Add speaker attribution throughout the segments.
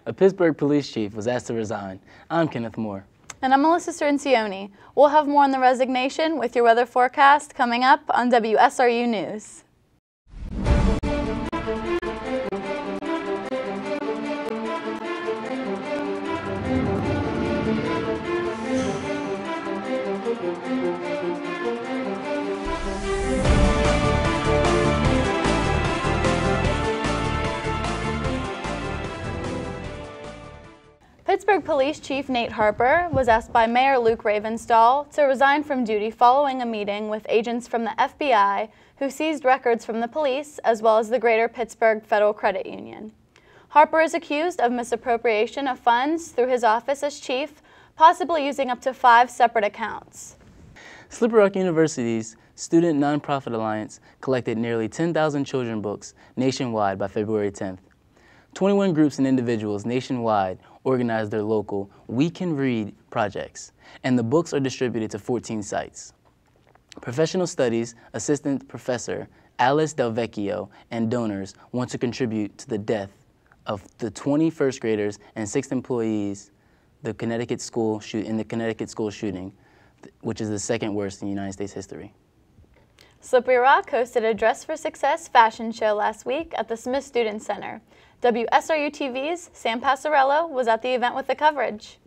Speaker 1: A Pittsburgh police chief was asked to resign. I'm Kenneth Moore.
Speaker 2: And I'm Melissa Cerncioni. We'll have more on the resignation with your weather forecast coming up on WSRU News. Pittsburgh Police Chief Nate Harper was asked by Mayor Luke Ravenstahl to resign from duty following a meeting with agents from the FBI who seized records from the police as well as the Greater Pittsburgh Federal Credit Union. Harper is accused of misappropriation of funds through his office as chief, possibly using up to 5 separate accounts.
Speaker 1: Slippery Rock University's Student Nonprofit Alliance collected nearly 10,000 children's books nationwide by February 10th. 21 groups and individuals nationwide organized their local We Can Read projects, and the books are distributed to 14 sites. Professional Studies Assistant Professor Alice Del Vecchio and donors want to contribute to the death of the 20 first graders and 6 employees in the Connecticut school shooting, which is the second worst in United States history.
Speaker 2: Slippery Rock hosted a Dress for Success fashion show last week at the Smith Student Center. WSRU TV's Sam Passarello was at the event with the coverage.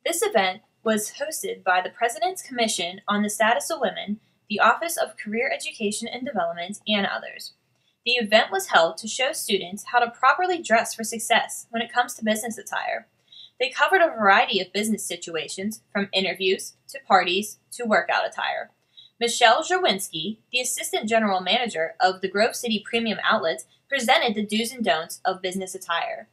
Speaker 3: This event was hosted by the President's Commission on the Status of Women, the Office of Career Education and Development, and others. The event was held to show students how to properly dress for success when it comes to business attire. They covered a variety of business situations, from interviews to parties to workout attire. Michelle Zerwinski, the Assistant General Manager of the Grove City Premium Outlets, presented the do's and don'ts of business attire.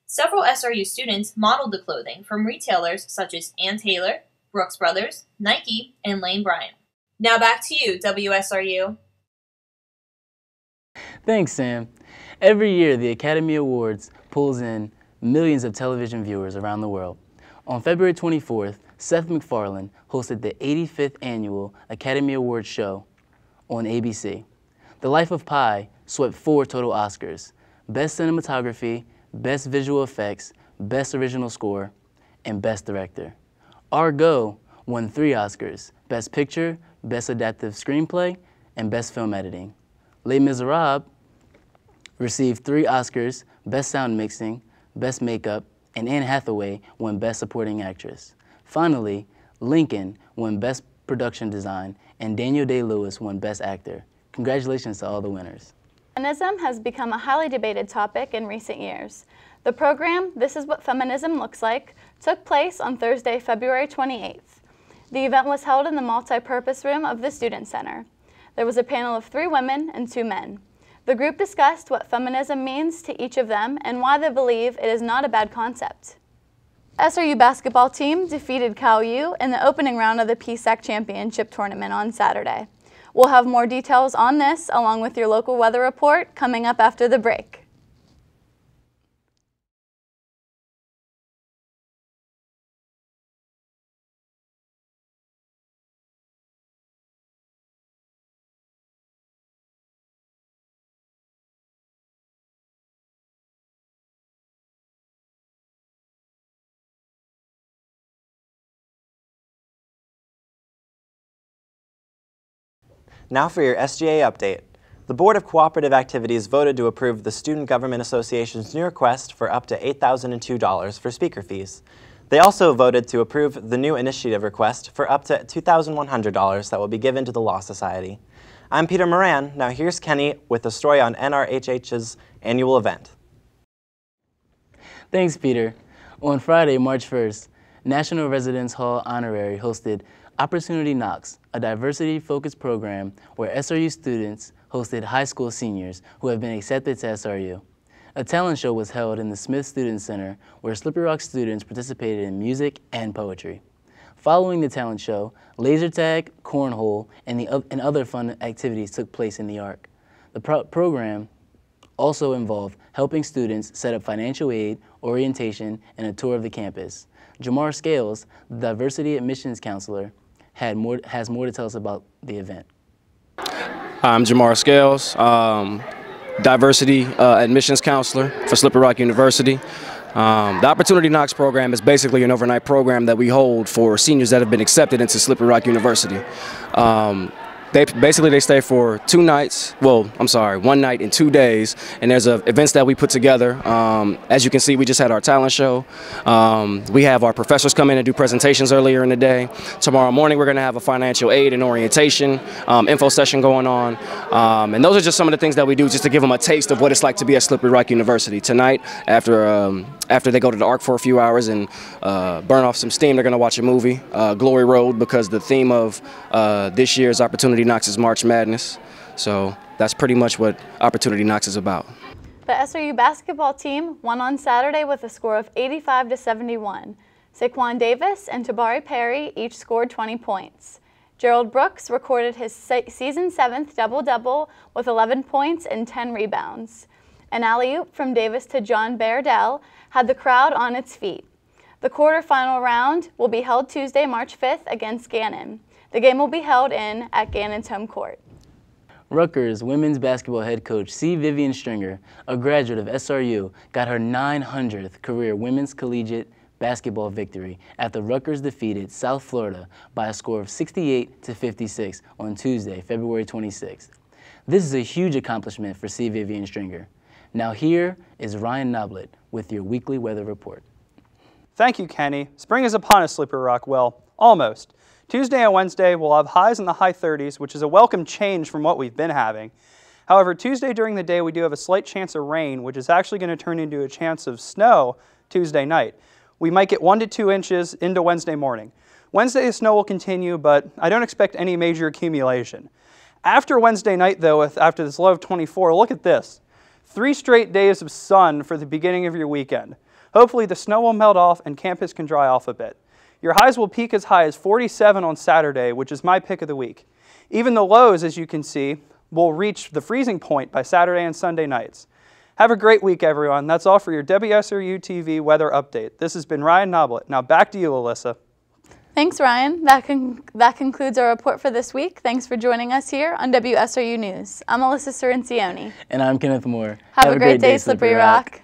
Speaker 3: Several SRU students modeled the clothing from retailers such as Ann Taylor, Brooks Brothers, Nike, and Lane Bryant. Now back to you, WSRU.
Speaker 1: Thanks, Sam. Every year, the Academy Awards pulls in millions of television viewers around the world. On February 24th, Seth MacFarlane hosted the 85th Annual Academy Awards show on ABC. The Life of Pi swept 4 total Oscars: Best Cinematography, Best Visual Effects, Best Original Score, and Best Director. Argo won 3 Oscars: Best Picture, Best Adaptive Screenplay, and Best Film Editing. Les Miserables received 3 Oscars: Best Sound Mixing, Best Makeup, and Anne Hathaway won Best Supporting Actress. Finally, Lincoln won Best Production Design, and Daniel Day-Lewis won Best Actor. Congratulations to all the winners.
Speaker 2: Feminism has become a highly debated topic in recent years. The program, This Is What Feminism Looks Like, took place on Thursday, February 28th. The event was held in the multi-purpose room of the Student Center. There was a panel of 3 women and 2 men. The group discussed what feminism means to each of them and why they believe it is not a bad concept. SRU basketball team defeated Cal U in the opening round of the PSAC Championship Tournament on Saturday. We'll have more details on this along with your local weather report coming up after the break.
Speaker 4: Now for your SGA update. The Board of Cooperative Activities voted to approve the Student Government Association's new request for up to $8,002 for speaker fees. They also voted to approve the new initiative request for up to $2,100 that will be given to the Law Society. I'm Peter Moran. Now here's Kenny with a story on NRHH's annual event.
Speaker 1: Thanks, Peter. On Friday, March 1st, National Residence Hall Honorary hosted Opportunity Knocks, a diversity-focused program where SRU students hosted high school seniors who have been accepted to SRU. A talent show was held in the Smith Student Center where Slippery Rock students participated in music and poetry. Following the talent show, laser tag, cornhole, and other fun activities took place in the Arc. The program also involved helping students set up financial aid, orientation, and a tour of the campus. Jamar Scales, the diversity admissions counselor, has more to tell us about the event.
Speaker 5: Hi, I'm Jamar Scales. diversity admissions counselor for Slippery Rock University. The Opportunity Knocks program is basically an overnight program that we hold for seniors that have been accepted into Slippery Rock University. They stay for 2 nights, well, I'm sorry, 1 night and 2 days, and there's events that we put together. As you can see, we just had our talent show. We have our professors come in and do presentations earlier in the day. Tomorrow morning, we're going to have a financial aid and orientation info session going on. And those are just some of the things that we do just to give them a taste of what it's like to be at Slippery Rock University. Tonight, after they go to the Arc for a few hours and burn off some steam, they're going to watch a movie, Glory Road, because the theme of this year's Opportunity Knocks is March Madness. So that's pretty much what Opportunity Knocks is about.
Speaker 2: The SRU basketball team won on Saturday with a score of 85-71. Saquon Davis and Tabari Perry each scored 20 points. Gerald Brooks recorded his season 7th double-double with 11 points and 10 rebounds. An alley-oop from Davis to John Bairdell had the crowd on its feet. The quarterfinal round will be held Tuesday, March 5th against Gannon. The game will be held at Gannon's home court.
Speaker 1: Rutgers women's basketball head coach C. Vivian Stringer, a graduate of SRU, got her 900th career women's collegiate basketball victory after Rutgers defeated South Florida by a score of 68-56 on Tuesday, February 26th. This is a huge accomplishment for C. Vivian Stringer. Now here is Ryan Noblet with your weekly weather report.
Speaker 6: Thank you, Kenny. Spring is upon us, Slippery Rock. Well, almost. Tuesday and Wednesday, we'll have highs in the high 30s, which is a welcome change from what we've been having. However, Tuesday during the day, we do have a slight chance of rain, which is actually going to turn into a chance of snow Tuesday night. We might get 1 to 2 inches into Wednesday morning. Wednesday, the snow will continue, but I don't expect any major accumulation. After Wednesday night, though, after this low of 24, look at this. 3 straight days of sun for the beginning of your weekend. Hopefully, the snow will melt off and campus can dry off a bit. Your highs will peak as high as 47 on Saturday, which is my pick of the week. Even the lows, as you can see, will reach the freezing point by Saturday and Sunday nights. Have a great week, everyone. That's all for your WSRU TV weather update. This has been Ryan Noblet. Now back to you, Alyssa.
Speaker 2: Thanks, Ryan. That concludes our report for this week. Thanks for joining us here on WSRU News. I'm Alyssa Cirincione.
Speaker 1: And I'm Kenneth Moore.
Speaker 2: Have a great day, Slippery Rock.